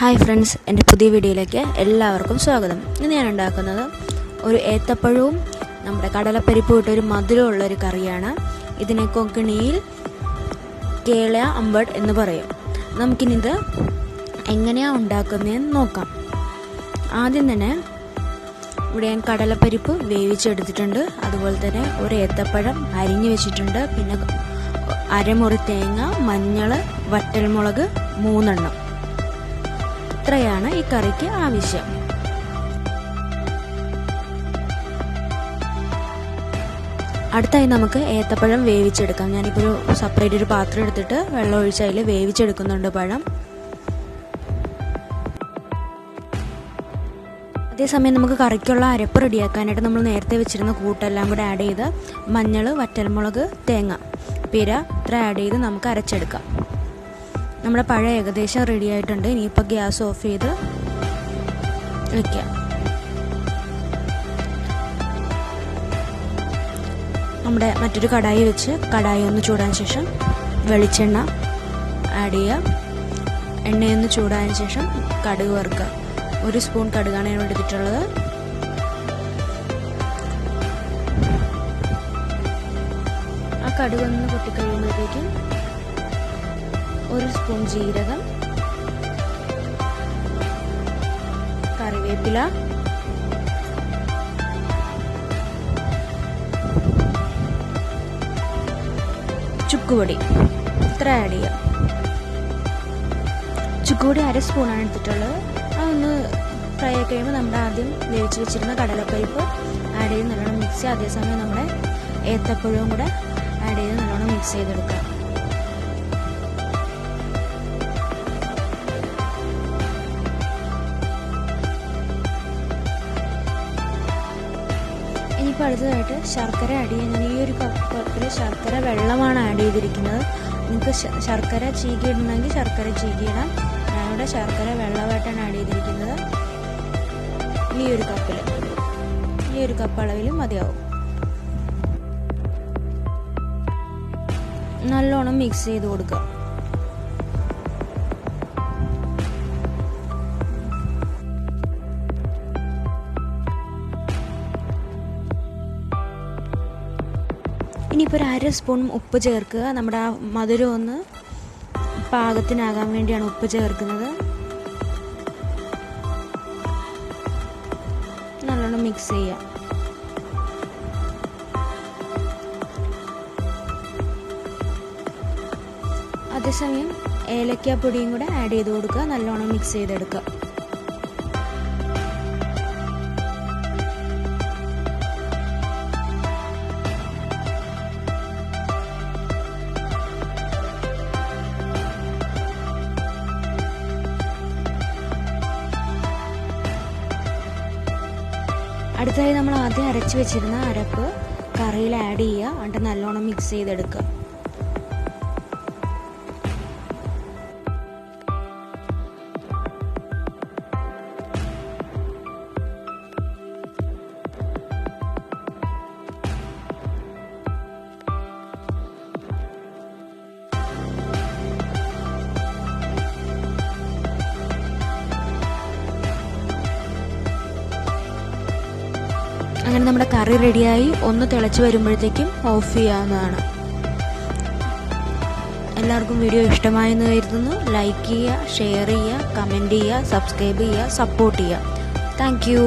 Hi friends, എൻ്റെ പുതിയ വീഡിയോയിലേക്ക് എല്ലാവർക്കും സ്വാഗതം. ഇന്ന് ഞാൻ ഉണ്ടാക്കുന്നത് ഒരു ഏത്തപ്പഴവും നമ്മുടെ കടലപ്പരിപ്പും ഇട്ടൊരു മധുരമുള്ളൊരു കറിയാണ്. ഇതിനെ കൊങ്കണിയിൽ കേള അമ്പഡ് എന്ന് പറയും. നമുക്കിനിത് എങ്ങനെയാണ് ഉണ്ടാക്കുന്നതെന്ന് നോക്കാം. ആദ്യം തന്നെ ഇവിടെ ഞാൻ കടലപ്പരിപ്പ് വേവിച്ചെടുത്തിട്ടുണ്ട്. അതുപോലെ തന്നെ ഒരു ഏത്തപ്പഴം അരിഞ്ഞു വെച്ചിട്ടുണ്ട്. പിന്നെ അരമുറി തേങ്ങ, മഞ്ഞൾ, വറ്റൽമുളക് 3 എണ്ണം. ഇത്രയാണ് ഈ കറിക്ക് ആവശ്യം. അടുത്തായി നമുക്ക് ഏത്തപ്പഴം വേവിച്ചെടുക്കാം. ഞാനിപ്പോൾ ഒരു സെപ്പറേറ്റ് ഒരു പാത്രം എടുത്തിട്ട് വെള്ളം ഒഴിച്ച് അതിൽ വേവിച്ചെടുക്കുന്നുണ്ട് പഴം. അതേസമയം നമുക്ക് കറിക്കുള്ള അരപ്പ് റെഡിയാക്കാനായിട്ട് നമ്മൾ നേരത്തെ വെച്ചിരുന്ന കൂട്ടെല്ലാം കൂടെ ആഡ് ചെയ്ത് മഞ്ഞൾ, വറ്റൽമുളക്, തേങ്ങ, പിര ഇത്ര ആഡ് ചെയ്ത് നമുക്ക് അരച്ചെടുക്കാം. നമ്മുടെ പഴം ഏകദേശം റെഡി ആയിട്ടുണ്ട്. ഇനിയിപ്പോൾ ഗ്യാസ് ഓഫ് ചെയ്ത് വയ്ക്കാം. നമ്മുടെ മറ്റൊരു കടായി വെച്ച് കടായി ഒന്ന് ചൂടാൻ ശേഷം വെളിച്ചെണ്ണ ആഡ് ചെയ്യുക. എണ്ണയൊന്ന് ചൂടായതിനു ശേഷം കടുക് വറുക്കുക. 1 സ്പൂൺ കടുകാണ് ഞാൻ എടുത്തിട്ടുള്ളത്. ആ കടുക് ഒന്ന് പൊട്ടിക്കഴിയുമ്പോഴത്തേക്കും 1 സ്പൂൺ ജീരകം, കറിവേപ്പില, ചുക്കുപൊടി ഇത്ര ആഡ് ചെയ്യാം. ചുക്കുപൊടി 1/2 സ്പൂണാണ് എടുത്തിട്ടുള്ളത്. അതൊന്ന് ഫ്രൈ ആക്കി കഴിയുമ്പോൾ നമ്മുടെ ആദ്യം വേവിച്ച് വെച്ചിരുന്ന കടലപ്പരിപ്പ് ആഡ് ചെയ്ത് നല്ലോണം മിക്സ് ചെയ്യുക. അതേസമയം നമ്മുടെ ഏത്തപ്പഴവും കൂടെ ആഡ് ചെയ്ത് നല്ലോണം മിക്സ് ചെയ്തെടുക്കുക. ഇനിയിപ്പോൾ അടുത്തതായിട്ട് ശർക്കര ആഡ് ചെയ്യാൻ ഞാൻ ഈ ഒരു കപ്പിൽ ശർക്കര വെള്ളമാണ് ആഡ് ചെയ്തിരിക്കുന്നത്. നിങ്ങൾക്ക് ശർക്കര ചീകിയിടണമെങ്കിൽ ശർക്കര ചീകിയിടാം. ഞാനിവിടെ ശർക്കര വെള്ളമായിട്ടാണ് ആഡ് ചെയ്തിരിക്കുന്നത്. ഈ ഒരു കപ്പ് അളവിലും മതിയാവും. നല്ലോണം മിക്സ് ചെയ്ത് കൊടുക്കുക. ഇനിയിപ്പോൾ 1/2 സ്പൂൺ ഉപ്പ് ചേർക്കുക. നമ്മുടെ ആ മധുരം ഒന്ന് പാകത്തിനാകാൻ വേണ്ടിയാണ് ഉപ്പ് ചേർക്കുന്നത്. നല്ലോണം മിക്സ് ചെയ്യുക. അതേസമയം ഏലക്കാപ്പൊടിയും കൂടെ ആഡ് ചെയ്ത് കൊടുക്കുക. നല്ലോണം മിക്സ് ചെയ്തെടുക്കുക. അടുത്തായി നമ്മൾ ആദ്യം അരച്ച് വെച്ചിരുന്ന അരപ്പ് കറിയിൽ ആഡ് ചെയ്യുക. എന്നിട്ട് നല്ലോണം മിക്സ് ചെയ്തെടുക്കുക. അങ്ങനെ നമ്മുടെ കറി റെഡിയായി. ഒന്ന് തിളച്ച് വരുമ്പോഴത്തേക്കും ഓഫ് ചെയ്യാവുന്നതാണ്. എല്ലാവർക്കും വീഡിയോ ഇഷ്ടമായെന്ന് കരുതുന്നു. ലൈക്ക് ചെയ്യുക, ഷെയർ ചെയ്യുക, കമൻറ്റ് ചെയ്യുക, സബ്സ്ക്രൈബ് ചെയ്യുക, സപ്പോർട്ട് ചെയ്യുക. Thank you.